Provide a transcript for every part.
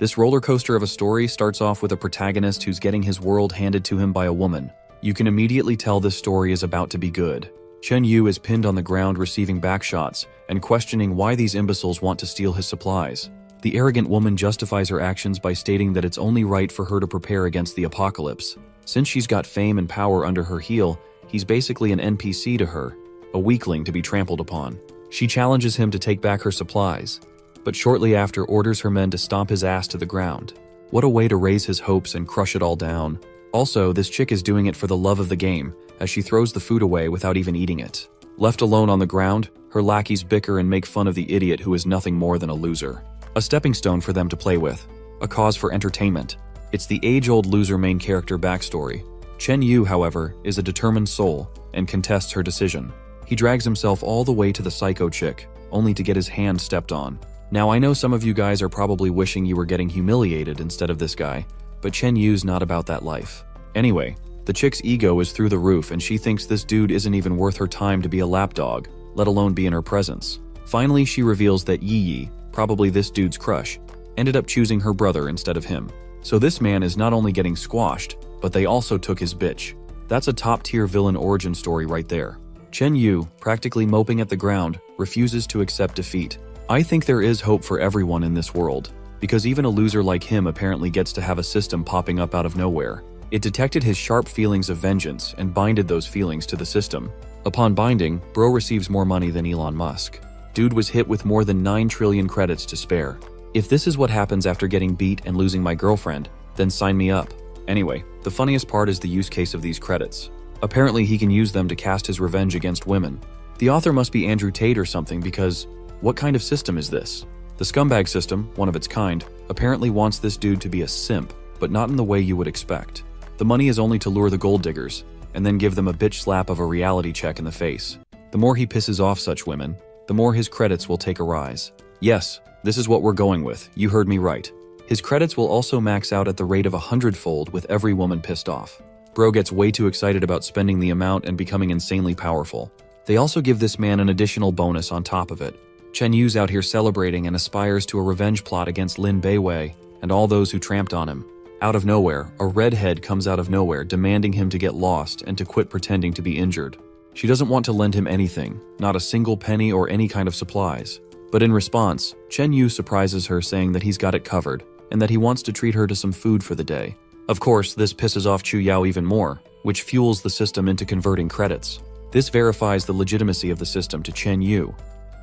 This roller coaster of a story starts off with a protagonist who's getting his world handed to him by a woman. You can immediately tell this story is about to be good. Chen Yu is pinned on the ground receiving backshots and questioning why these imbeciles want to steal his supplies. The arrogant woman justifies her actions by stating that it's only right for her to prepare against the apocalypse. Since she's got fame and power under her heel, he's basically an NPC to her, a weakling to be trampled upon. She challenges him to take back her supplies, but shortly after orders her men to stomp his ass to the ground. What a way to raise his hopes and crush it all down. Also, this chick is doing it for the love of the game, as she throws the food away without even eating it. Left alone on the ground, her lackeys bicker and make fun of the idiot who is nothing more than a loser. A stepping stone for them to play with, a cause for entertainment. It's the age-old loser main character backstory. Chen Yu, however, is a determined soul and contests her decision. He drags himself all the way to the psycho chick, only to get his hand stepped on. Now, I know some of you guys are probably wishing you were getting humiliated instead of this guy, but Chen Yu's not about that life. Anyway, the chick's ego is through the roof and she thinks this dude isn't even worth her time to be a lapdog, let alone be in her presence. Finally, she reveals that Yi, probably this dude's crush, ended up choosing her brother instead of him. So this man is not only getting squashed, but they also took his bitch. That's a top-tier villain origin story right there. Chen Yu, practically moping at the ground, refuses to accept defeat. I think there is hope for everyone in this world, because even a loser like him apparently gets to have a system popping up out of nowhere. It detected his sharp feelings of vengeance and binded those feelings to the system. Upon binding, bro receives more money than Elon Musk. Dude was hit with more than 9 trillion credits to spare. If this is what happens after getting beat and losing my girlfriend, then sign me up. Anyway, the funniest part is the use case of these credits. Apparently he can use them to cast his revenge against women. The author must be Andrew Tate or something, because what kind of system is this? The scumbag system, one of its kind, apparently wants this dude to be a simp, but not in the way you would expect. The money is only to lure the gold diggers, and then give them a bitch slap of a reality check in the face. The more he pisses off such women, the more his credits will take a rise. Yes, this is what we're going with, you heard me right. His credits will also max out at the rate of 100-fold with every woman pissed off. Bro gets way too excited about spending the amount and becoming insanely powerful. They also give this man an additional bonus on top of it. Chen Yu's out here celebrating and aspires to a revenge plot against Lin Beiwei and all those who tramped on him. Out of nowhere, a redhead comes out of nowhere demanding him to get lost and to quit pretending to be injured. She doesn't want to lend him anything, not a single penny or any kind of supplies. But in response, Chen Yu surprises her saying that he's got it covered and that he wants to treat her to some food for the day. Of course, this pisses off Chu Yao even more, which fuels the system into converting credits. This verifies the legitimacy of the system to Chen Yu,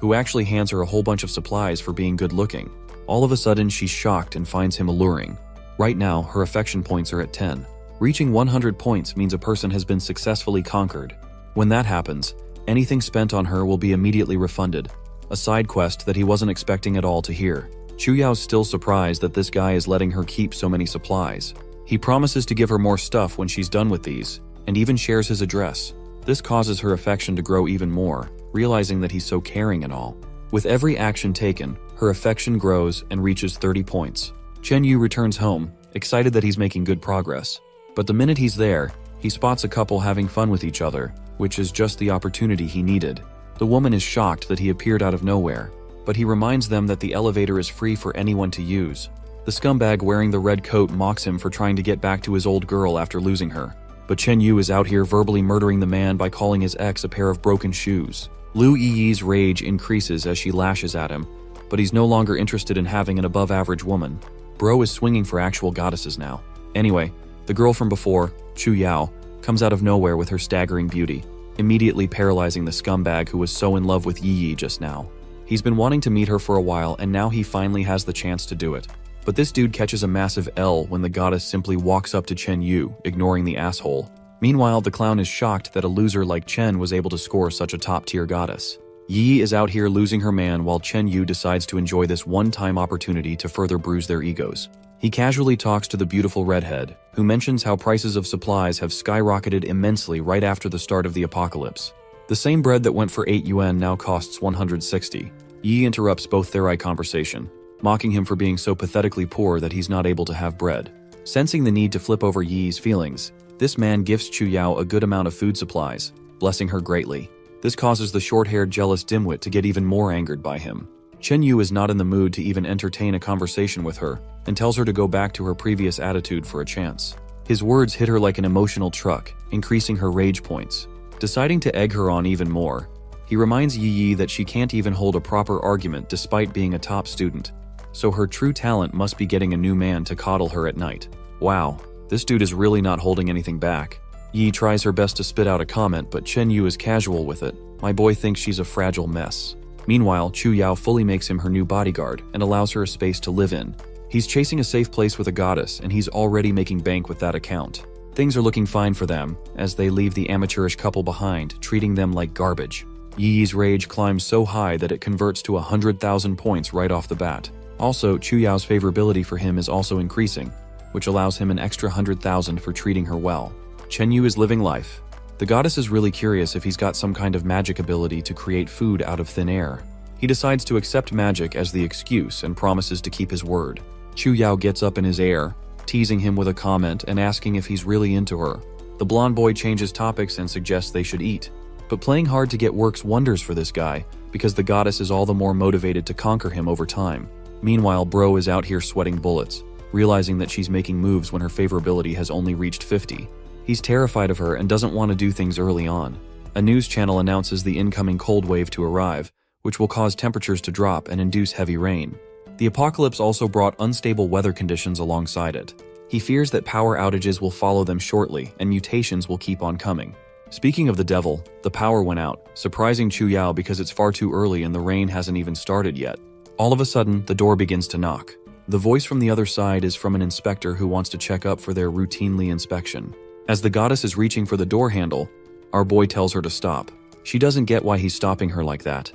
who actually hands her a whole bunch of supplies for being good looking. All of a sudden, she's shocked and finds him alluring. Right now, her affection points are at 10. Reaching 100 points means a person has been successfully conquered. When that happens, anything spent on her will be immediately refunded, a side quest that he wasn't expecting at all to hear. Chu Yao's still surprised that this guy is letting her keep so many supplies. He promises to give her more stuff when she's done with these, and even shares his address. This causes her affection to grow even more, realizing that he's so caring and all. With every action taken, her affection grows and reaches 30 points. Chen Yu returns home, excited that he's making good progress. But the minute he's there, he spots a couple having fun with each other, which is just the opportunity he needed. The woman is shocked that he appeared out of nowhere, but he reminds them that the elevator is free for anyone to use. The scumbag wearing the red coat mocks him for trying to get back to his old girl after losing her. But Chen Yu is out here verbally murdering the man by calling his ex a pair of broken shoes. Lu Yi's rage increases as she lashes at him, but he's no longer interested in having an above-average woman. Bro is swinging for actual goddesses now. Anyway, the girl from before, Chu Yao, comes out of nowhere with her staggering beauty, immediately paralyzing the scumbag who was so in love with Yi just now. He's been wanting to meet her for a while, and now he finally has the chance to do it. But this dude catches a massive L when the goddess simply walks up to Chen Yu, ignoring the asshole. Meanwhile, the clown is shocked that a loser like Chen was able to score such a top-tier goddess. Yi is out here losing her man while Chen Yu decides to enjoy this one-time opportunity to further bruise their egos. He casually talks to the beautiful redhead, who mentions how prices of supplies have skyrocketed immensely right after the start of the apocalypse. The same bread that went for 8 yuan now costs 160. Yi interrupts both their eye conversation, mocking him for being so pathetically poor that he's not able to have bread. Sensing the need to flip over Yi's feelings, this man gifts Chu Yao a good amount of food supplies, blessing her greatly. This causes the short-haired jealous dimwit to get even more angered by him. Chen Yu is not in the mood to even entertain a conversation with her and tells her to go back to her previous attitude for a chance. His words hit her like an emotional truck, increasing her rage points. Deciding to egg her on even more, he reminds Yi that she can't even hold a proper argument despite being a top student, so her true talent must be getting a new man to coddle her at night. Wow, this dude is really not holding anything back. Yi tries her best to spit out a comment, but Chen Yu is casual with it. My boy thinks she's a fragile mess. Meanwhile, Chu Yao fully makes him her new bodyguard and allows her a space to live in. He's chasing a safe place with a goddess, and he's already making bank with that account. Things are looking fine for them, as they leave the amateurish couple behind, treating them like garbage. Yi's rage climbs so high that it converts to 100,000 points right off the bat. Also, Chu Yao's favorability for him is also increasing, which allows him an extra 100,000 for treating her well. Chen Yu is living life. The goddess is really curious if he's got some kind of magic ability to create food out of thin air. He decides to accept magic as the excuse and promises to keep his word. Chu Yao gets up in his air, teasing him with a comment and asking if he's really into her. The blonde boy changes topics and suggests they should eat. But playing hard to get works wonders for this guy, because the goddess is all the more motivated to conquer him over time. Meanwhile, Bro is out here sweating bullets, realizing that she's making moves when her favorability has only reached 50. He's terrified of her and doesn't want to do things early on. A news channel announces the incoming cold wave to arrive, which will cause temperatures to drop and induce heavy rain. The apocalypse also brought unstable weather conditions alongside it. He fears that power outages will follow them shortly and mutations will keep on coming. Speaking of the devil, the power went out, surprising Chu Yao because it's far too early and the rain hasn't even started yet. All of a sudden, the door begins to knock. The voice from the other side is from an inspector who wants to check up for their routinely inspection. As the goddess is reaching for the door handle, our boy tells her to stop. She doesn't get why he's stopping her like that.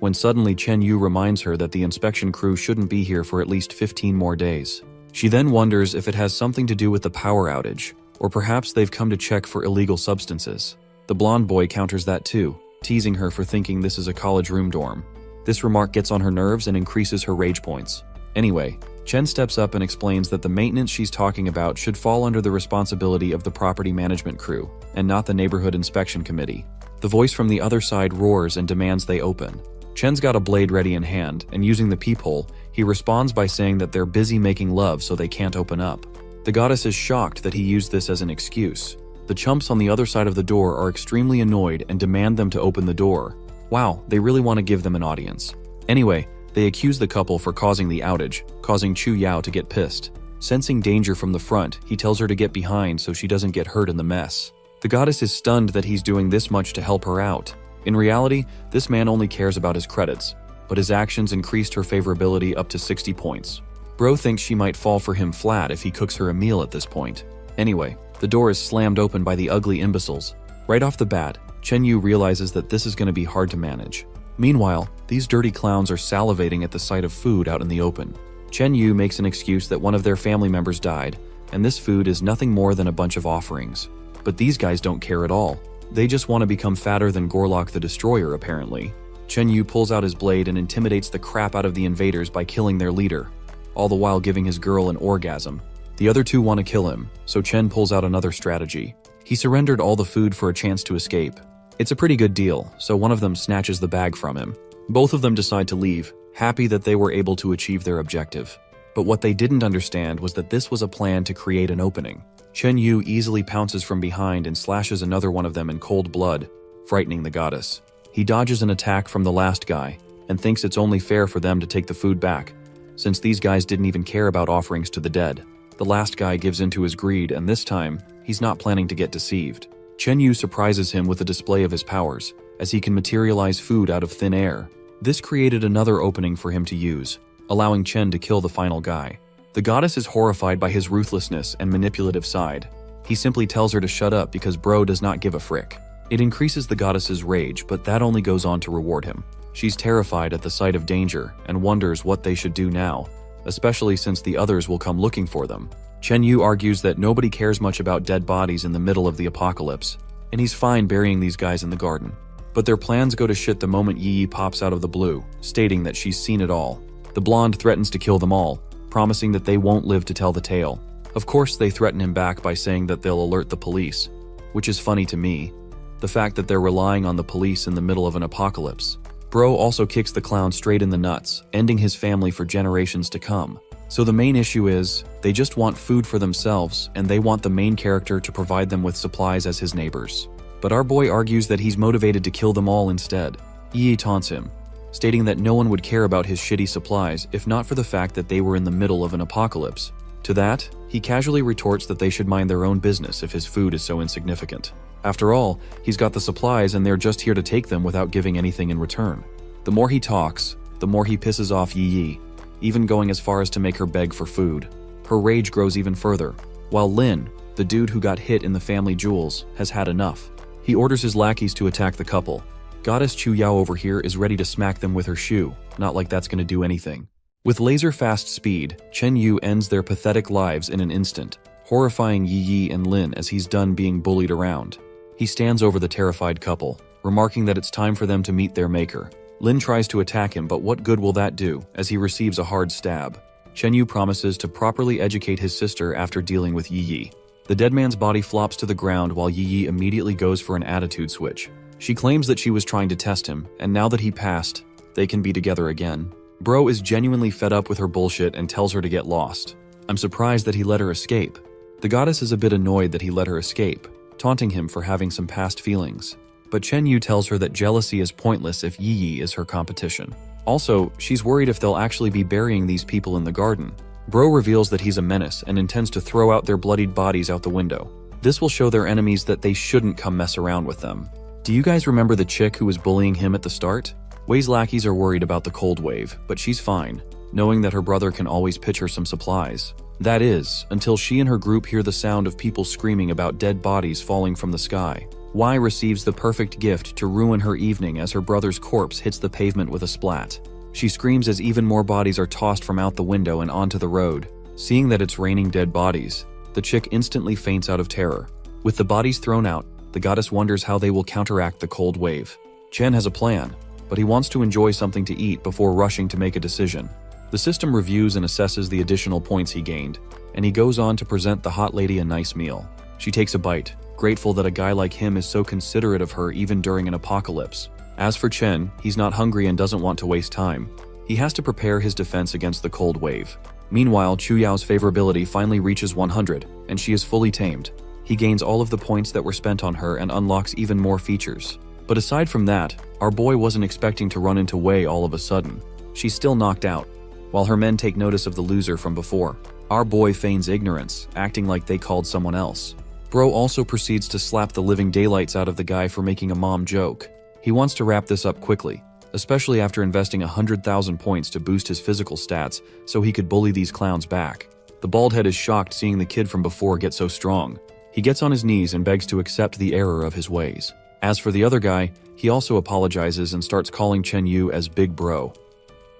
When suddenly Chen Yu reminds her that the inspection crew shouldn't be here for at least 15 more days. She then wonders if it has something to do with the power outage, or perhaps they've come to check for illegal substances. The blonde boy counters that too, teasing her for thinking this is a college room dorm. This remark gets on her nerves and increases her rage points. Anyway, Chen steps up and explains that the maintenance she's talking about should fall under the responsibility of the property management crew, and not the neighborhood inspection committee. The voice from the other side roars and demands they open. Chen's got a blade ready in hand, and using the peephole, he responds by saying that they're busy making love so they can't open up. The goddess is shocked that he used this as an excuse. The chumps on the other side of the door are extremely annoyed and demand them to open the door. Wow, they really want to give them an audience. Anyway, they accuse the couple for causing the outage, causing Chu Yao to get pissed. Sensing danger from the front, he tells her to get behind so she doesn't get hurt in the mess. The goddess is stunned that he's doing this much to help her out. In reality, this man only cares about his credits, but his actions increased her favorability up to 60 points. Bro thinks she might fall for him flat if he cooks her a meal at this point. Anyway, the door is slammed open by the ugly imbeciles. Right off the bat, Chen Yu realizes that this is going to be hard to manage. Meanwhile, these dirty clowns are salivating at the sight of food out in the open. Chen Yu makes an excuse that one of their family members died, and this food is nothing more than a bunch of offerings. But these guys don't care at all. They just want to become fatter than Gorlock the Destroyer, apparently. Chen Yu pulls out his blade and intimidates the crap out of the invaders by killing their leader, all the while giving his girl an orgasm. The other two want to kill him, so Chen pulls out another strategy. He surrendered all the food for a chance to escape. It's a pretty good deal, so one of them snatches the bag from him. Both of them decide to leave, happy that they were able to achieve their objective. But what they didn't understand was that this was a plan to create an opening. Chen Yu easily pounces from behind and slashes another one of them in cold blood, frightening the goddess. He dodges an attack from the last guy, and thinks it's only fair for them to take the food back, since these guys didn't even care about offerings to the dead. The last guy gives in to his greed, and this time, he's not planning to get deceived. Chen Yu surprises him with a display of his powers, as he can materialize food out of thin air. This created another opening for him to use, allowing Chen to kill the final guy. The goddess is horrified by his ruthlessness and manipulative side. He simply tells her to shut up because Bro does not give a frick. It increases the goddess's rage, but that only goes on to reward him. She's terrified at the sight of danger and wonders what they should do now, especially since the others will come looking for them. Chen Yu argues that nobody cares much about dead bodies in the middle of the apocalypse, and he's fine burying these guys in the garden. But their plans go to shit the moment Yi pops out of the blue, stating that she's seen it all. The blonde threatens to kill them all, promising that they won't live to tell the tale. Of course, they threaten him back by saying that they'll alert the police, which is funny to me. The fact that they're relying on the police in the middle of an apocalypse. Bro also kicks the clown straight in the nuts, ending his family for generations to come. So the main issue is, they just want food for themselves, and they want the main character to provide them with supplies as his neighbors. But our boy argues that he's motivated to kill them all instead. Yi taunts him, stating that no one would care about his shitty supplies if not for the fact that they were in the middle of an apocalypse. To that, he casually retorts that they should mind their own business if his food is so insignificant. After all, he's got the supplies and they're just here to take them without giving anything in return. The more he talks, the more he pisses off Yi, even going as far as to make her beg for food. Her rage grows even further, while Lin, the dude who got hit in the family jewels, has had enough. He orders his lackeys to attack the couple. Goddess Chu Yao over here is ready to smack them with her shoe, not like that's gonna do anything. With laser-fast speed, Chen Yu ends their pathetic lives in an instant, horrifying Yi and Lin as he's done being bullied around. He stands over the terrified couple, remarking that it's time for them to meet their maker. Lin tries to attack him, but what good will that do, as he receives a hard stab? Chen Yu promises to properly educate his sister after dealing with Yi. The dead man's body flops to the ground while Yi immediately goes for an attitude switch. She claims that she was trying to test him, and now that he passed, they can be together again. Bro is genuinely fed up with her bullshit and tells her to get lost. I'm surprised that he let her escape. The goddess is a bit annoyed that he let her escape, taunting him for having some past feelings. But Chen Yu tells her that jealousy is pointless if Yi is her competition. Also, she's worried if they'll actually be burying these people in the garden. Bro reveals that he's a menace and intends to throw out their bloodied bodies out the window. This will show their enemies that they shouldn't come mess around with them. Do you guys remember the chick who was bullying him at the start? Wei's lackeys are worried about the cold wave, but she's fine, knowing that her brother can always pitch her some supplies. That is, until she and her group hear the sound of people screaming about dead bodies falling from the sky. Wei receives the perfect gift to ruin her evening as her brother's corpse hits the pavement with a splat. She screams as even more bodies are tossed from out the window and onto the road. Seeing that it's raining dead bodies, the chick instantly faints out of terror. With the bodies thrown out, the goddess wonders how they will counteract the cold wave. Chen has a plan, but he wants to enjoy something to eat before rushing to make a decision. The system reviews and assesses the additional points he gained, and he goes on to present the hot lady a nice meal. She takes a bite, grateful that a guy like him is so considerate of her even during an apocalypse. As for Chen, he's not hungry and doesn't want to waste time. He has to prepare his defense against the cold wave. Meanwhile, Chu Yao's favorability finally reaches 100, and she is fully tamed. He gains all of the points that were spent on her and unlocks even more features. But aside from that, our boy wasn't expecting to run into Wei all of a sudden. She's still knocked out, while her men take notice of the loser from before. Our boy feigns ignorance, acting like they called someone else. Bro also proceeds to slap the living daylights out of the guy for making a mom joke. He wants to wrap this up quickly, especially after investing 100,000 points to boost his physical stats so he could bully these clowns back. The bald head is shocked seeing the kid from before get so strong. He gets on his knees and begs to accept the error of his ways. As for the other guy, he also apologizes and starts calling Chen Yu as Big Bro.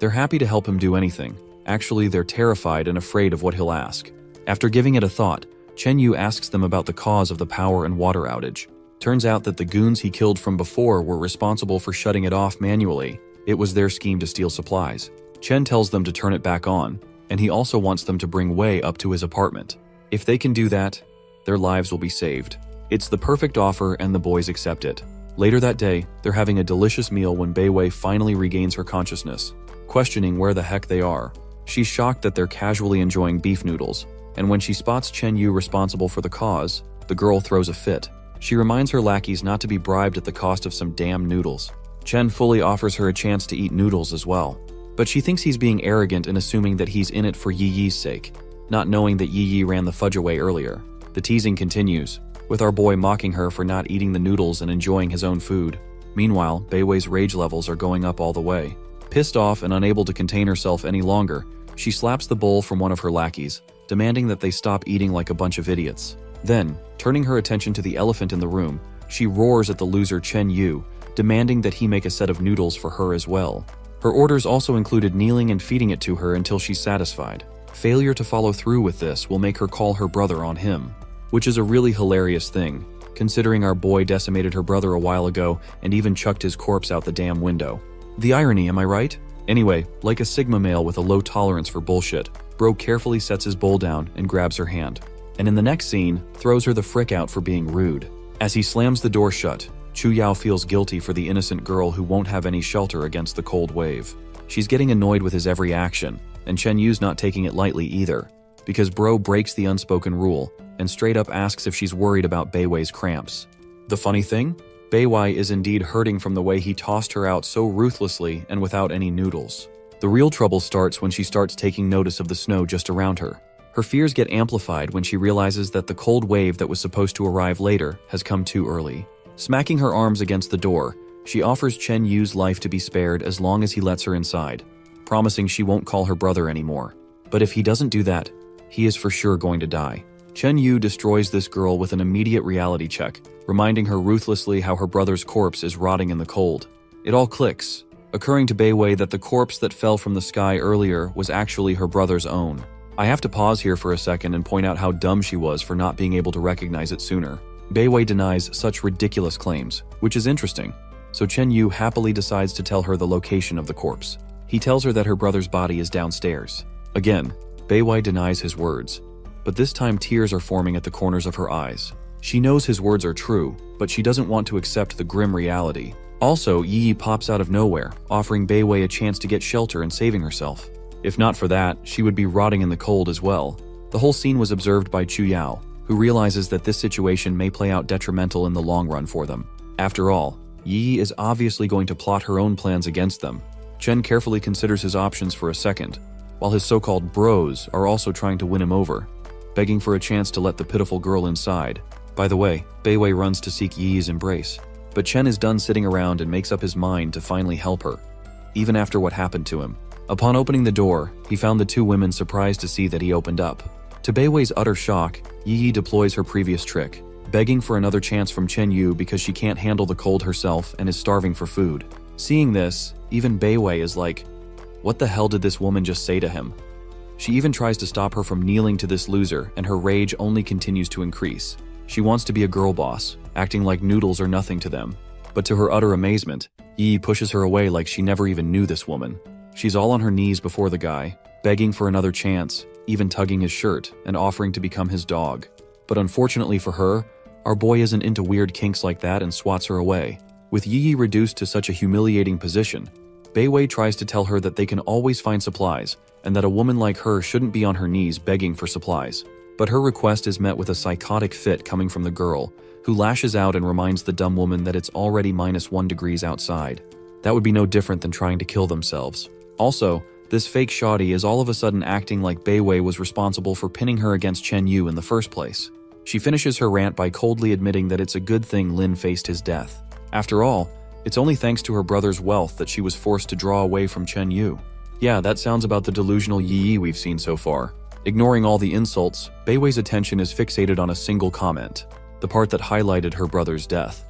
They're happy to help him do anything. Actually, they're terrified and afraid of what he'll ask. After giving it a thought, Chen Yu asks them about the cause of the power and water outage. Turns out that the goons he killed from before were responsible for shutting it off manually. It was their scheme to steal supplies. Chen tells them to turn it back on, and he also wants them to bring Wei up to his apartment. If they can do that, their lives will be saved. It's the perfect offer and the boys accept it. Later that day, they're having a delicious meal when Bei Wei finally regains her consciousness, questioning where the heck they are. She's shocked that they're casually enjoying beef noodles, and when she spots Chen Yu responsible for the cause, the girl throws a fit. She reminds her lackeys not to be bribed at the cost of some damn noodles. Chen fully offers her a chance to eat noodles as well, but she thinks he's being arrogant and assuming that he's in it for Yi's sake, not knowing that Yi ran the fudge away earlier. The teasing continues, with our boy mocking her for not eating the noodles and enjoying his own food. Meanwhile, Bei Wei's rage levels are going up all the way. Pissed off and unable to contain herself any longer, she slaps the bowl from one of her lackeys, demanding that they stop eating like a bunch of idiots. Then, turning her attention to the elephant in the room, she roars at the loser Chen Yu, demanding that he make a set of noodles for her as well. Her orders also included kneeling and feeding it to her until she's satisfied. Failure to follow through with this will make her call her brother on him, which is a really hilarious thing, considering our boy decimated her brother a while ago and even chucked his corpse out the damn window. The irony, am I right? Anyway, like a Sigma male with a low tolerance for bullshit, Bro carefully sets his bowl down and grabs her hand, and in the next scene, throws her the frick out for being rude. As he slams the door shut, Chu Yao feels guilty for the innocent girl who won't have any shelter against the cold wave. She's getting annoyed with his every action, and Chen Yu's not taking it lightly either, because bro breaks the unspoken rule and straight up asks if she's worried about Beiwei's cramps. The funny thing? Beiwei is indeed hurting from the way he tossed her out so ruthlessly and without any noodles. The real trouble starts when she starts taking notice of the snow just around her. Her fears get amplified when she realizes that the cold wave that was supposed to arrive later has come too early. Smacking her arms against the door, she offers Chen Yu's life to be spared as long as he lets her inside, promising she won't call her brother anymore. But if he doesn't do that, he is for sure going to die. Chen Yu destroys this girl with an immediate reality check, reminding her ruthlessly how her brother's corpse is rotting in the cold. It all clicks, occurring to Beiwei that the corpse that fell from the sky earlier was actually her brother's own. I have to pause here for a second and point out how dumb she was for not being able to recognize it sooner. Beiwei denies such ridiculous claims, which is interesting, so Chen Yu happily decides to tell her the location of the corpse. He tells her that her brother's body is downstairs. Again, Beiwei denies his words, but this time tears are forming at the corners of her eyes. She knows his words are true, but she doesn't want to accept the grim reality. Also, Yi pops out of nowhere, offering Beiwei a chance to get shelter and saving herself. If not for that, she would be rotting in the cold as well. The whole scene was observed by Chu Yao, who realizes that this situation may play out detrimental in the long run for them. After all, Yi is obviously going to plot her own plans against them. Chen carefully considers his options for a second, while his so-called bros are also trying to win him over, begging for a chance to let the pitiful girl inside. By the way, Beiwei runs to seek Yi's embrace, but Chen is done sitting around and makes up his mind to finally help her, even after what happened to him. Upon opening the door, he found the two women surprised to see that he opened up. To Beiwei's utter shock, Yi deploys her previous trick, begging for another chance from Chen Yu because she can't handle the cold herself and is starving for food. Seeing this, even Beiwei is like, what the hell did this woman just say to him? She even tries to stop her from kneeling to this loser, and her rage only continues to increase. She wants to be a girl boss, acting like noodles are nothing to them. But to her utter amazement, Yi pushes her away like she never even knew this woman. She's all on her knees before the guy, begging for another chance, even tugging his shirt and offering to become his dog. But unfortunately for her, our boy isn't into weird kinks like that and swats her away. With Yi reduced to such a humiliating position, Beiwei tries to tell her that they can always find supplies and that a woman like her shouldn't be on her knees begging for supplies. But her request is met with a psychotic fit coming from the girl, who lashes out and reminds the dumb woman that it's already -1 degrees outside. That would be no different than trying to kill themselves. Also, this fake shoddy is all of a sudden acting like Beiwei was responsible for pinning her against Chen Yu in the first place. She finishes her rant by coldly admitting that it's a good thing Lin faced his death. After all, it's only thanks to her brother's wealth that she was forced to draw away from Chen Yu. Yeah, that sounds about the delusional Yi we've seen so far. Ignoring all the insults, Beiwei's attention is fixated on a single comment, the part that highlighted her brother's death.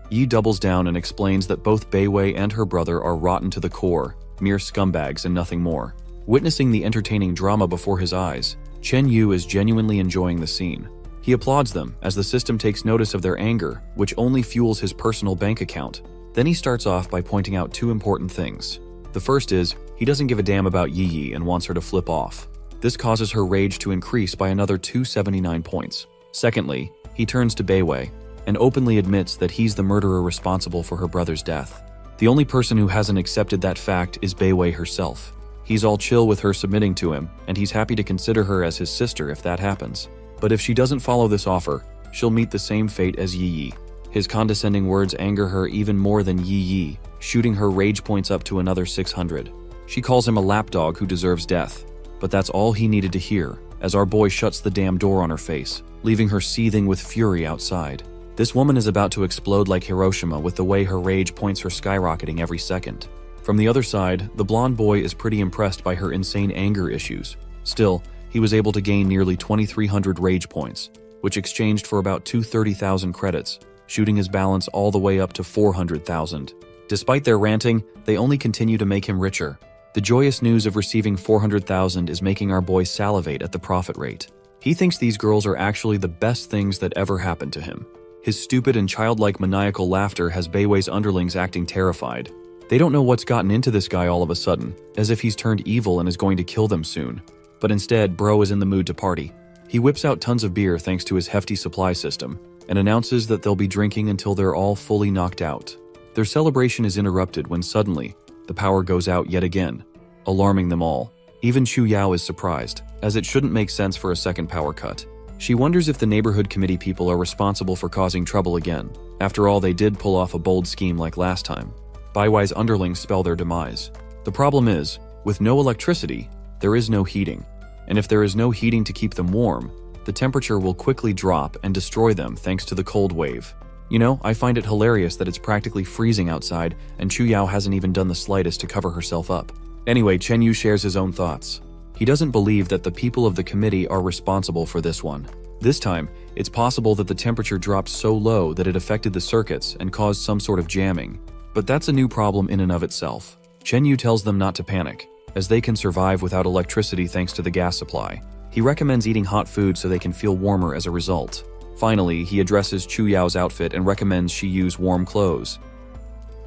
Yi doubles down and explains that both Beiwei and her brother are rotten to the core, mere scumbags and nothing more. Witnessing the entertaining drama before his eyes, Chen Yu is genuinely enjoying the scene. He applauds them as the system takes notice of their anger, which only fuels his personal bank account. Then he starts off by pointing out two important things. The first is, he doesn't give a damn about Yi and wants her to flip off. This causes her rage to increase by another 279 points. Secondly, he turns to Beiwei and openly admits that he's the murderer responsible for her brother's death. The only person who hasn't accepted that fact is Beiwei herself. He's all chill with her submitting to him, and he's happy to consider her as his sister if that happens. But if she doesn't follow this offer, she'll meet the same fate as Yi. His condescending words anger her even more than Yi, shooting her rage points up to another 600. She calls him a lapdog who deserves death, but that's all he needed to hear, as our boy shuts the damn door on her face, leaving her seething with fury outside. This woman is about to explode like Hiroshima with the way her rage points are skyrocketing every second. From the other side, the blonde boy is pretty impressed by her insane anger issues. Still, he was able to gain nearly 2,300 rage points, which exchanged for about 230,000 credits, shooting his balance all the way up to 400,000. Despite their ranting, they only continue to make him richer. The joyous news of receiving 400,000 is making our boy salivate at the profit rate. He thinks these girls are actually the best things that ever happened to him. His stupid and childlike maniacal laughter has Beiwei's underlings acting terrified. They don't know what's gotten into this guy all of a sudden, as if he's turned evil and is going to kill them soon. But instead, bro is in the mood to party. He whips out tons of beer thanks to his hefty supply system, and announces that they'll be drinking until they're all fully knocked out. Their celebration is interrupted when suddenly, the power goes out yet again, alarming them all. Even Chu Yao is surprised, as it shouldn't make sense for a second power cut. She wonders if the neighborhood committee people are responsible for causing trouble again. After all, they did pull off a bold scheme like last time. Baiwai's underlings spell their demise. The problem is, with no electricity, there is no heating. And if there is no heating to keep them warm, the temperature will quickly drop and destroy them thanks to the cold wave. You know, I find it hilarious that it's practically freezing outside and Chu Yao hasn't even done the slightest to cover herself up. Anyway, Chen Yu shares his own thoughts. He doesn't believe that the people of the committee are responsible for this one. This time, it's possible that the temperature dropped so low that it affected the circuits and caused some sort of jamming. But that's a new problem in and of itself. Chen Yu tells them not to panic, as they can survive without electricity thanks to the gas supply. He recommends eating hot food so they can feel warmer as a result. Finally, he addresses Chu Yao's outfit and recommends she use warm clothes.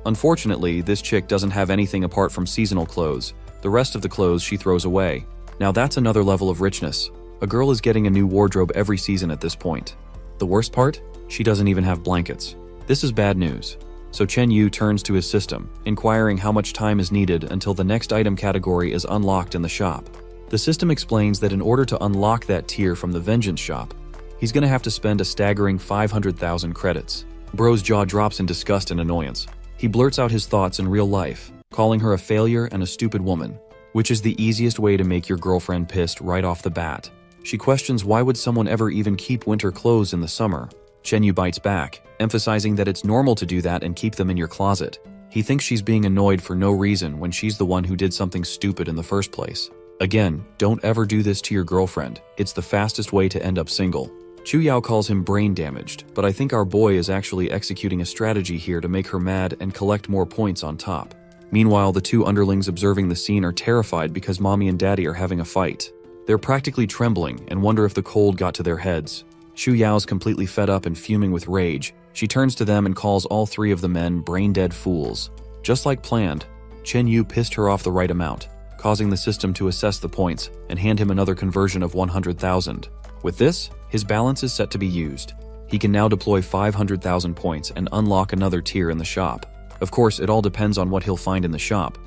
Unfortunately, this chick doesn't have anything apart from seasonal clothes. The rest of the clothes she throws away. Now that's another level of richness. A girl is getting a new wardrobe every season at this point. The worst part? She doesn't even have blankets. This is bad news. So Chen Yu turns to his system, inquiring how much time is needed until the next item category is unlocked in the shop. The system explains that in order to unlock that tier from the Vengeance shop, he's gonna have to spend a staggering 500,000 credits. Bro's jaw drops in disgust and annoyance. He blurts out his thoughts in real life, calling her a failure and a stupid woman, which is the easiest way to make your girlfriend pissed right off the bat. She questions why would someone ever even keep winter clothes in the summer. Chen Yu bites back, emphasizing that it's normal to do that and keep them in your closet. He thinks she's being annoyed for no reason when she's the one who did something stupid in the first place. Again, don't ever do this to your girlfriend. It's the fastest way to end up single. Chu Yao calls him brain damaged, but I think our boy is actually executing a strategy here to make her mad and collect more points on top. Meanwhile, the two underlings observing the scene are terrified because mommy and daddy are having a fight. They're practically trembling and wonder if the cold got to their heads. Chu Yao's completely fed up and fuming with rage. She turns to them and calls all three of the men brain-dead fools. Just like planned, Chen Yu pissed her off the right amount, causing the system to assess the points and hand him another conversion of 100,000. With this, his balance is set to be used. He can now deploy 500,000 points and unlock another tier in the shop. Of course, it all depends on what he'll find in the shop,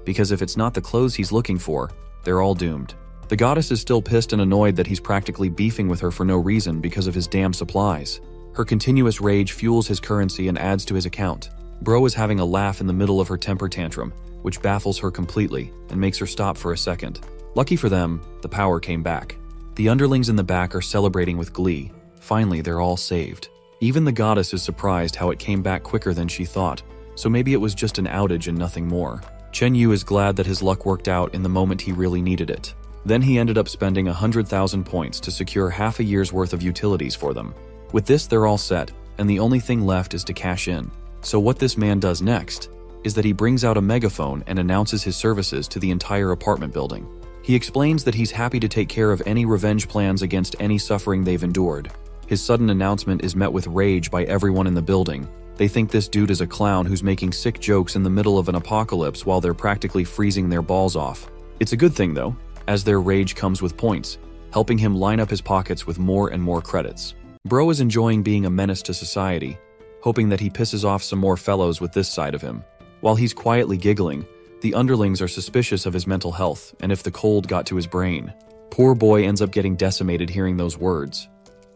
because if it's not the clothes he's looking for, they're all doomed. The goddess is still pissed and annoyed that he's practically beefing with her for no reason because of his damn supplies. Her continuous rage fuels his currency and adds to his account. Bro is having a laugh in the middle of her temper tantrum, which baffles her completely and makes her stop for a second. Lucky for them, the power came back. The underlings in the back are celebrating with glee. Finally, they're all saved. Even the goddess is surprised how it came back quicker than she thought, so maybe it was just an outage and nothing more. Chen Yu is glad that his luck worked out in the moment he really needed it. Then he ended up spending 100,000 points to secure half a year's worth of utilities for them. With this, they're all set, and the only thing left is to cash in. So what this man does next is that he brings out a megaphone and announces his services to the entire apartment building. He explains that he's happy to take care of any revenge plans against any suffering they've endured. His sudden announcement is met with rage by everyone in the building. They think this dude is a clown who's making sick jokes in the middle of an apocalypse while they're practically freezing their balls off. It's a good thing though, as their rage comes with points, helping him line up his pockets with more and more credits. Bro is enjoying being a menace to society, hoping that he pisses off some more fellows with this side of him. While he's quietly giggling, the underlings are suspicious of his mental health and if the cold got to his brain. Poor boy ends up getting decimated hearing those words.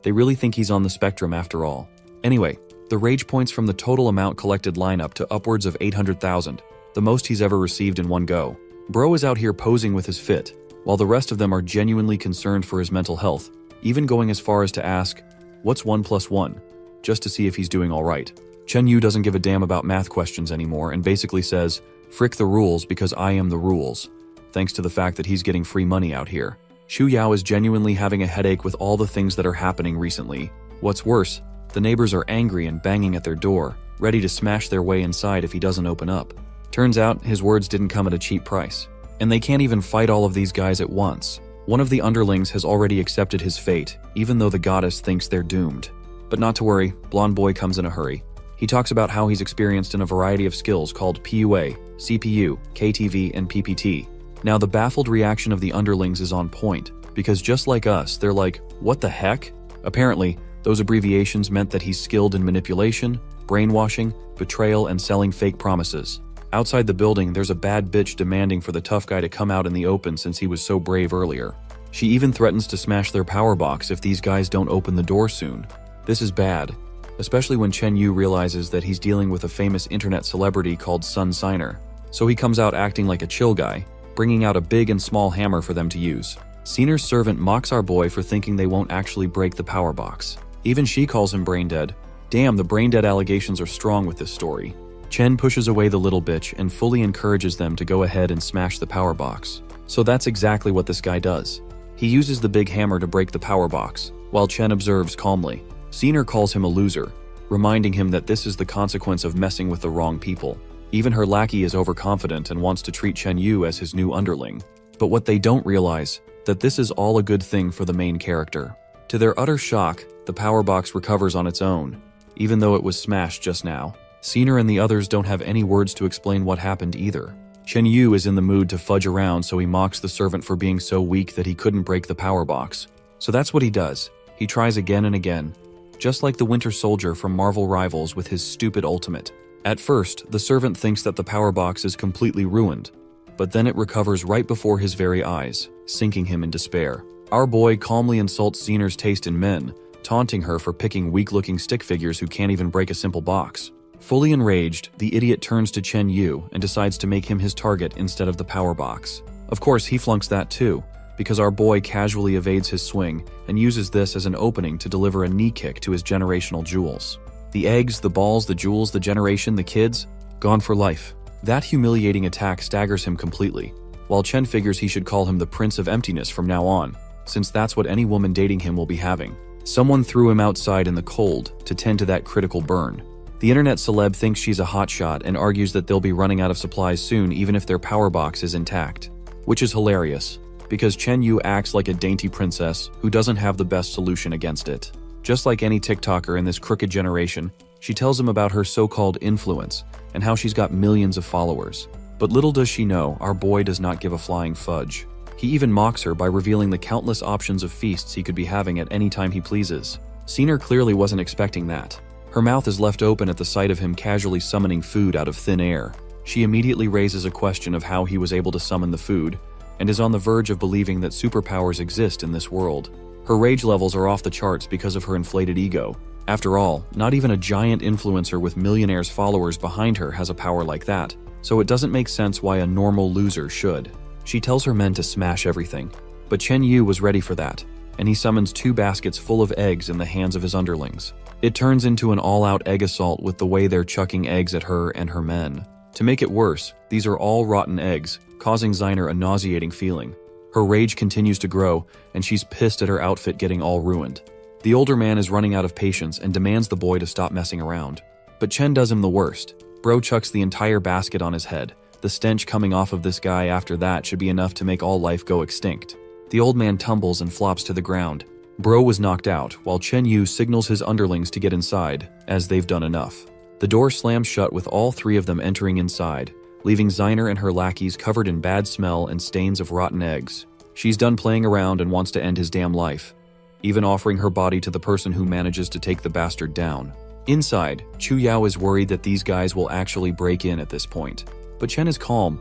They really think he's on the spectrum after all. Anyway, the rage points from the total amount collected line up to upwards of 800,000, the most he's ever received in one go. Bro is out here posing with his fit, while the rest of them are genuinely concerned for his mental health, even going as far as to ask, "What's 1 + 1?" just to see if he's doing alright. Chen Yu doesn't give a damn about math questions anymore and basically says, "Frick the rules because I am the rules," thanks to the fact that he's getting free money out here. Chu Yao is genuinely having a headache with all the things that are happening recently. What's worse, the neighbors are angry and banging at their door, ready to smash their way inside if he doesn't open up. Turns out, his words didn't come at a cheap price. And they can't even fight all of these guys at once. One of the underlings has already accepted his fate, even though the goddess thinks they're doomed. But not to worry, Blonde Boy comes in a hurry. He talks about how he's experienced in a variety of skills called PUA, CPU, KTV, and PPT. Now the baffled reaction of the underlings is on point, because just like us, they're like, "What the heck?" Apparently, Those abbreviations meant that he's skilled in manipulation, brainwashing, betrayal, and selling fake promises. Outside the building, there's a bad bitch demanding for the tough guy to come out in the open since he was so brave earlier. She even threatens to smash their power box if these guys don't open the door soon. This is bad, especially when Chen Yu realizes that he's dealing with a famous internet celebrity called Sun Signer. So he comes out acting like a chill guy, bringing out a big and small hammer for them to use. Signer's servant mocks our boy for thinking they won't actually break the power box. Even she calls him brain dead. Damn, the brain dead allegations are strong with this story. Chen pushes away the little bitch and fully encourages them to go ahead and smash the power box. So that's exactly what this guy does. He uses the big hammer to break the power box, while Chen observes calmly. Signer calls him a loser, reminding him that this is the consequence of messing with the wrong people. Even her lackey is overconfident and wants to treat Chen Yu as his new underling. But what they don't realize, that this is all a good thing for the main character. To their utter shock, the power box recovers on its own, even though it was smashed just now. Signer and the others don't have any words to explain what happened either. Chen Yu is in the mood to fudge around, so he mocks the servant for being so weak that he couldn't break the power box. So that's what he does. He tries again and again, just like the Winter Soldier from Marvel Rivals with his stupid ultimate. At first, the servant thinks that the power box is completely ruined, but then it recovers right before his very eyes, sinking him in despair. Our boy calmly insults Signer's taste in men, taunting her for picking weak-looking stick figures who can't even break a simple box. Fully enraged, the idiot turns to Chen Yu and decides to make him his target instead of the power box. Of course, he flunks that too, because our boy casually evades his swing and uses this as an opening to deliver a knee kick to his generational jewels. The eggs, the balls, the jewels, the generation, the kids, gone for life. That humiliating attack staggers him completely, while Chen figures he should call him the Prince of Emptiness from now on, since that's what any woman dating him will be having. Someone threw him outside in the cold to tend to that critical burn. The internet celeb thinks she's a hotshot and argues that they'll be running out of supplies soon even if their power box is intact. Which is hilarious, because Chen Yu acts like a dainty princess who doesn't have the best solution against it. Just like any TikToker in this crooked generation, she tells him about her so-called influence and how she's got millions of followers. But little does she know, our boy does not give a flying fudge. He even mocks her by revealing the countless options of feasts he could be having at any time he pleases. Signer clearly wasn't expecting that. Her mouth is left open at the sight of him casually summoning food out of thin air. She immediately raises a question of how he was able to summon the food, and is on the verge of believing that superpowers exist in this world. Her rage levels are off the charts because of her inflated ego. After all, not even a giant influencer with millionaires' followers behind her has a power like that, so it doesn't make sense why a normal loser should. She tells her men to smash everything, but Chen Yu was ready for that, and he summons 2 baskets full of eggs in the hands of his underlings. It turns into an all-out egg assault with the way they're chucking eggs at her and her men. To make it worse, these are all rotten eggs, causing Signer a nauseating feeling. Her rage continues to grow, and she's pissed at her outfit getting all ruined. The older man is running out of patience and demands the boy to stop messing around. But Chen does him the worst. Bro chucks the entire basket on his head. The stench coming off of this guy after that should be enough to make all life go extinct. The old man tumbles and flops to the ground. Bro was knocked out, while Chen Yu signals his underlings to get inside, as they've done enough. The door slams shut with all 3 of them entering inside, leaving Signer and her lackeys covered in bad smell and stains of rotten eggs. She's done playing around and wants to end his damn life, even offering her body to the person who manages to take the bastard down. Inside, Chu Yao is worried that these guys will actually break in at this point. But Chen is calm.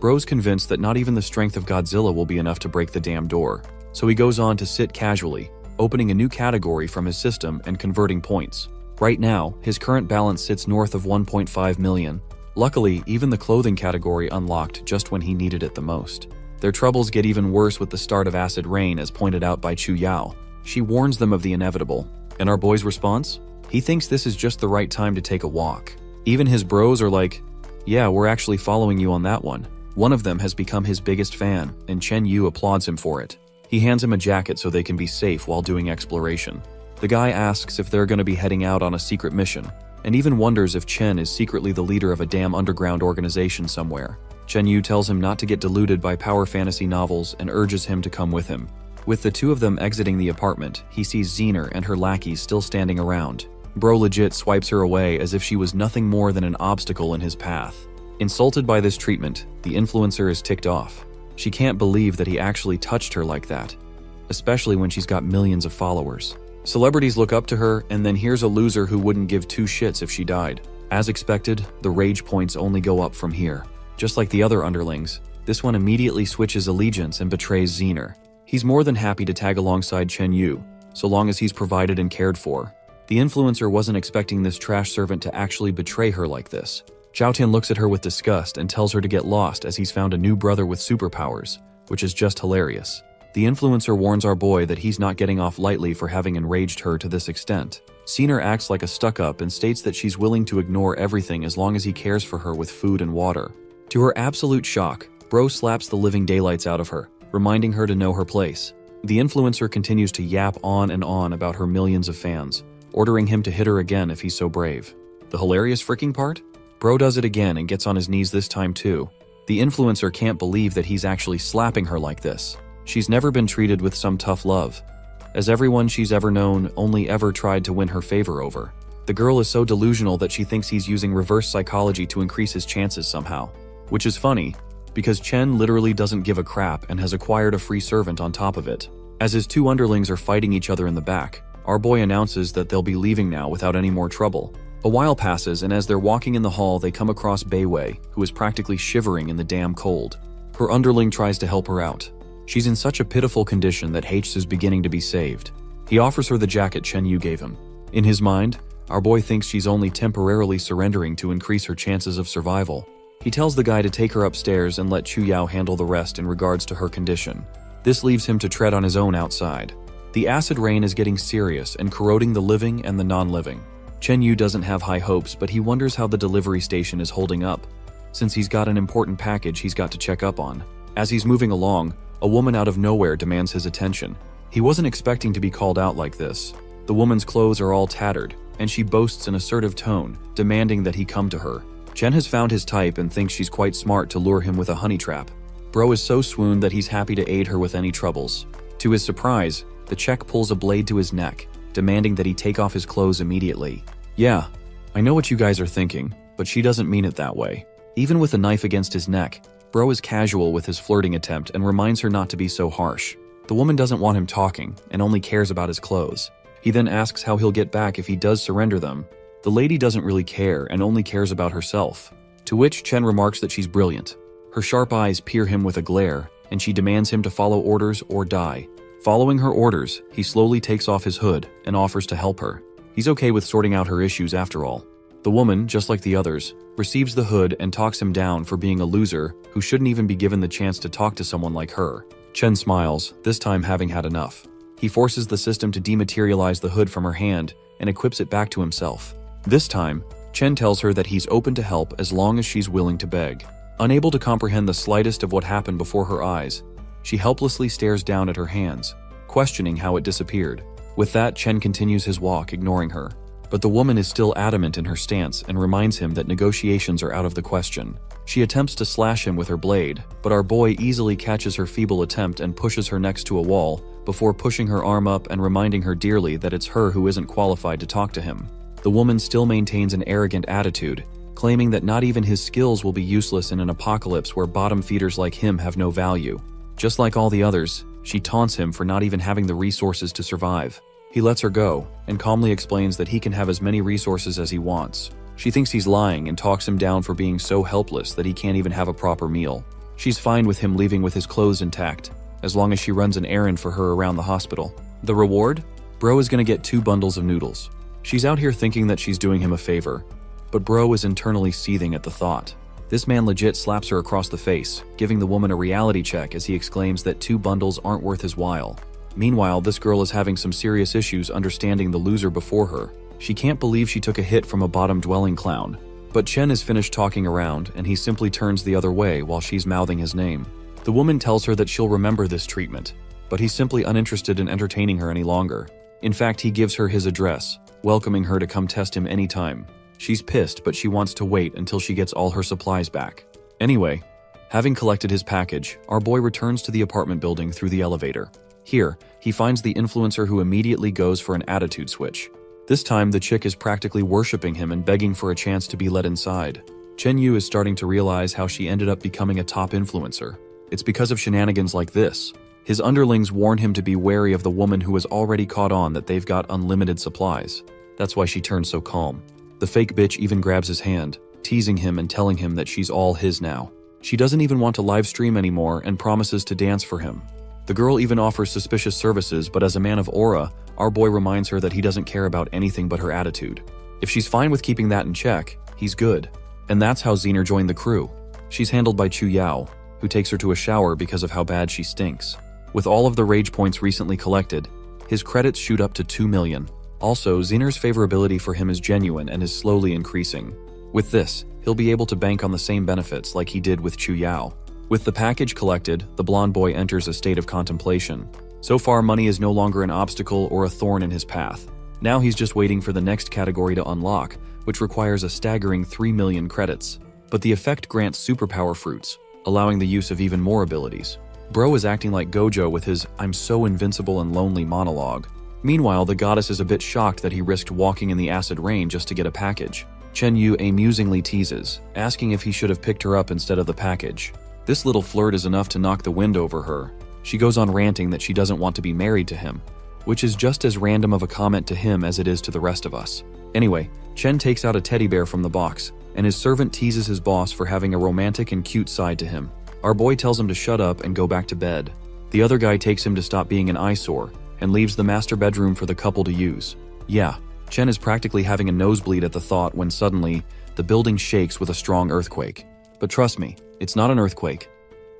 Bro's convinced that not even the strength of Godzilla will be enough to break the damn door. So he goes on to sit casually, opening a new category from his system and converting points. Right now, his current balance sits north of 1.5 million. Luckily, even the clothing category unlocked just when he needed it the most. Their troubles get even worse with the start of acid rain, as pointed out by Chu Yao. She warns them of the inevitable. And our boy's response? He thinks this is just the right time to take a walk. Even his bros are like, yeah, we're actually following you on that one. One of them has become his biggest fan, and Chen Yu applauds him for it. He hands him a jacket so they can be safe while doing exploration. The guy asks if they're going to be heading out on a secret mission, and even wonders if Chen is secretly the leader of a damn underground organization somewhere. Chen Yu tells him not to get deluded by power fantasy novels and urges him to come with him. With the 2 of them exiting the apartment, he sees Signer and her lackeys still standing around. Bro legit swipes her away as if she was nothing more than an obstacle in his path. Insulted by this treatment, the influencer is ticked off. She can't believe that he actually touched her like that, especially when she's got millions of followers. Celebrities look up to her, and then here's a loser who wouldn't give two shits if she died. As expected, the rage points only go up from here. Just like the other underlings, this one immediately switches allegiance and betrays Zener. He's more than happy to tag alongside Chen Yu, so long as he's provided and cared for. The influencer wasn't expecting this trash servant to actually betray her like this. Zhao looks at her with disgust and tells her to get lost as he's found a new brother with superpowers, which is just hilarious. The influencer warns our boy that he's not getting off lightly for having enraged her to this extent. Zener acts like a stuck-up and states that she's willing to ignore everything as long as he cares for her with food and water. To her absolute shock, Bro slaps the living daylights out of her, reminding her to know her place. The influencer continues to yap on and on about her millions of fans, ordering him to hit her again if he's so brave. The hilarious freaking part? Bro does it again and gets on his knees this time too. The influencer can't believe that he's actually slapping her like this. She's never been treated with some tough love, as everyone she's ever known only ever tried to win her favor over. The girl is so delusional that she thinks he's using reverse psychology to increase his chances somehow. Which is funny, because Chen literally doesn't give a crap and has acquired a free servant on top of it. As his two underlings are fighting each other in the back, our boy announces that they'll be leaving now without any more trouble. A while passes, and as they're walking in the hall, they come across Beiwei, who is practically shivering in the damn cold. Her underling tries to help her out. She's in such a pitiful condition that H is beginning to be saved. He offers her the jacket Chen Yu gave him. In his mind, our boy thinks she's only temporarily surrendering to increase her chances of survival. He tells the guy to take her upstairs and let Chu Yao handle the rest in regards to her condition. This leaves him to tread on his own outside. The acid rain is getting serious and corroding the living and the non-living. Chen Yu doesn't have high hopes, but he wonders how the delivery station is holding up, since he's got an important package he's got to check up on. As he's moving along, a woman out of nowhere demands his attention. He wasn't expecting to be called out like this. The woman's clothes are all tattered, and she boasts an assertive tone, demanding that he come to her. Chen has found his type and thinks she's quite smart to lure him with a honey trap. Bro is so swooned that he's happy to aid her with any troubles. To his surprise, the Czech pulls a blade to his neck, demanding that he take off his clothes immediately. Yeah, I know what you guys are thinking, but she doesn't mean it that way. Even with a knife against his neck, Bro is casual with his flirting attempt and reminds her not to be so harsh. The woman doesn't want him talking and only cares about his clothes. He then asks how he'll get back if he does surrender them. The lady doesn't really care and only cares about herself. To which Chen remarks that she's brilliant. Her sharp eyes peer him with a glare, and she demands him to follow orders or die. Following her orders, he slowly takes off his hood and offers to help her. He's okay with sorting out her issues after all. The woman, just like the others, receives the hood and talks him down for being a loser who shouldn't even be given the chance to talk to someone like her. Chen smiles, this time having had enough. He forces the system to dematerialize the hood from her hand and equips it back to himself. This time, Chen tells her that he's open to help as long as she's willing to beg. Unable to comprehend the slightest of what happened before her eyes, she helplessly stares down at her hands, questioning how it disappeared. With that, Chen continues his walk, ignoring her. But the woman is still adamant in her stance and reminds him that negotiations are out of the question. She attempts to slash him with her blade, but our boy easily catches her feeble attempt and pushes her next to a wall before pushing her arm up and reminding her dearly that it's her who isn't qualified to talk to him. The woman still maintains an arrogant attitude, claiming that not even his skills will be useless in an apocalypse where bottom feeders like him have no value. Just like all the others, she taunts him for not even having the resources to survive. He lets her go and calmly explains that he can have as many resources as he wants. She thinks he's lying and talks him down for being so helpless that he can't even have a proper meal. She's fine with him leaving with his clothes intact, as long as she runs an errand for her around the hospital. The reward? Bro is gonna get 2 bundles of noodles. She's out here thinking that she's doing him a favor, but Bro is internally seething at the thought. This man legit slaps her across the face, giving the woman a reality check as he exclaims that 2 bundles aren't worth his while. Meanwhile, this girl is having some serious issues understanding the loser before her. She can't believe she took a hit from a bottom-dwelling clown. But Chen is finished talking around, and he simply turns the other way while she's mouthing his name. The woman tells her that she'll remember this treatment, but he's simply uninterested in entertaining her any longer. In fact, he gives her his address, welcoming her to come test him anytime. She's pissed, but she wants to wait until she gets all her supplies back. Anyway, having collected his package, our boy returns to the apartment building through the elevator. Here, he finds the influencer who immediately goes for an attitude switch. This time, the chick is practically worshipping him and begging for a chance to be let inside. Chen Yu is starting to realize how she ended up becoming a top influencer. It's because of shenanigans like this. His underlings warn him to be wary of the woman who has already caught on that they've got unlimited supplies. That's why she turns so calm. The fake bitch even grabs his hand, teasing him and telling him that she's all his now. She doesn't even want to live stream anymore and promises to dance for him. The girl even offers suspicious services, but as a man of aura, our boy reminds her that he doesn't care about anything but her attitude. If she's fine with keeping that in check, he's good. And that's how Zener joined the crew. She's handled by Chu Yao, who takes her to a shower because of how bad she stinks. With all of the rage points recently collected, his credits shoot up to 2 million. Also, Zener's favorability for him is genuine and is slowly increasing. With this, he'll be able to bank on the same benefits like he did with Chu Yao. With the package collected, the blonde boy enters a state of contemplation. So far, money is no longer an obstacle or a thorn in his path. Now he's just waiting for the next category to unlock, which requires a staggering 3 million credits. But the effect grants superpower fruits, allowing the use of even more abilities. Bro is acting like Gojo with his "I'm so invincible and lonely" monologue. Meanwhile, the goddess is a bit shocked that he risked walking in the acid rain just to get a package. Chen Yu amusingly teases, asking if he should have picked her up instead of the package. This little flirt is enough to knock the wind over her. She goes on ranting that she doesn't want to be married to him, which is just as random of a comment to him as it is to the rest of us. Anyway, Chen takes out a teddy bear from the box, and his servant teases his boss for having a romantic and cute side to him. Our boy tells him to shut up and go back to bed. The other guy takes him to stop being an eyesore, and leaves the master bedroom for the couple to use. Yeah, Chen is practically having a nosebleed at the thought when suddenly, the building shakes with a strong earthquake. But trust me, it's not an earthquake,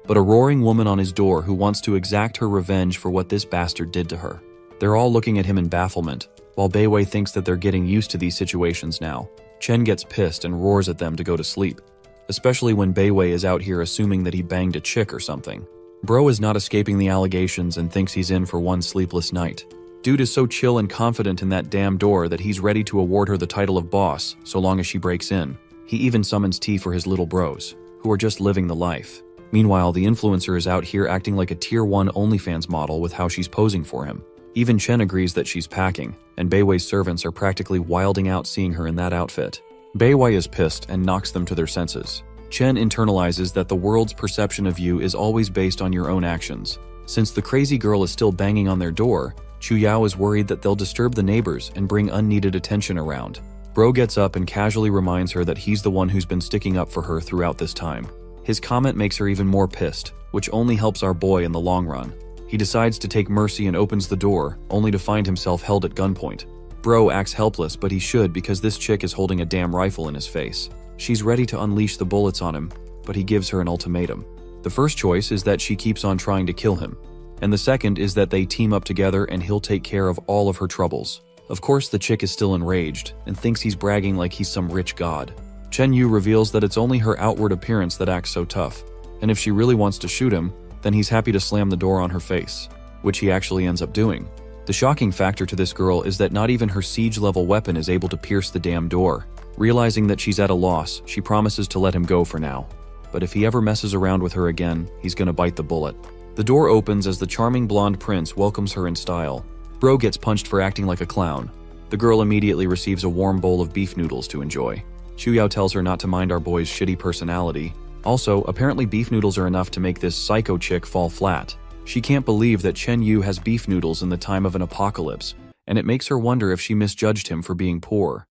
but a roaring woman on his door who wants to exact her revenge for what this bastard did to her. They're all looking at him in bafflement, while Beiwei thinks that they're getting used to these situations now. Chen gets pissed and roars at them to go to sleep, especially when Beiwei is out here assuming that he banged a chick or something. Bro is not escaping the allegations and thinks he's in for one sleepless night. Dude is so chill and confident in that damn door that he's ready to award her the title of boss so long as she breaks in. He even summons tea for his little bros, who are just living the life. Meanwhile, the influencer is out here acting like a tier 1 OnlyFans model with how she's posing for him. Even Chen agrees that she's packing, and Beiwei's servants are practically wilding out seeing her in that outfit. Beiwei is pissed and knocks them to their senses. Chen internalizes that the world's perception of you is always based on your own actions. Since the crazy girl is still banging on their door, Chu Yao is worried that they'll disturb the neighbors and bring unneeded attention around. Bro gets up and casually reminds her that he's the one who's been sticking up for her throughout this time. His comment makes her even more pissed, which only helps our boy in the long run. He decides to take mercy and opens the door, only to find himself held at gunpoint. Bro acts helpless, but he should because this chick is holding a damn rifle in his face. She's ready to unleash the bullets on him, but he gives her an ultimatum. The first choice is that she keeps on trying to kill him, and the second is that they team up together and he'll take care of all of her troubles. Of course, the chick is still enraged and thinks he's bragging like he's some rich god. Chen Yu reveals that it's only her outward appearance that acts so tough, and if she really wants to shoot him, then he's happy to slam the door on her face, which he actually ends up doing. The shocking factor to this girl is that not even her siege-level weapon is able to pierce the damn door. Realizing that she's at a loss, she promises to let him go for now. But if he ever messes around with her again, he's gonna bite the bullet. The door opens as the charming blonde prince welcomes her in style. Bro gets punched for acting like a clown. The girl immediately receives a warm bowl of beef noodles to enjoy. Chu Yao tells her not to mind our boy's shitty personality. Also, apparently beef noodles are enough to make this psycho chick fall flat. She can't believe that Chen Yu has beef noodles in the time of an apocalypse, and it makes her wonder if she misjudged him for being poor.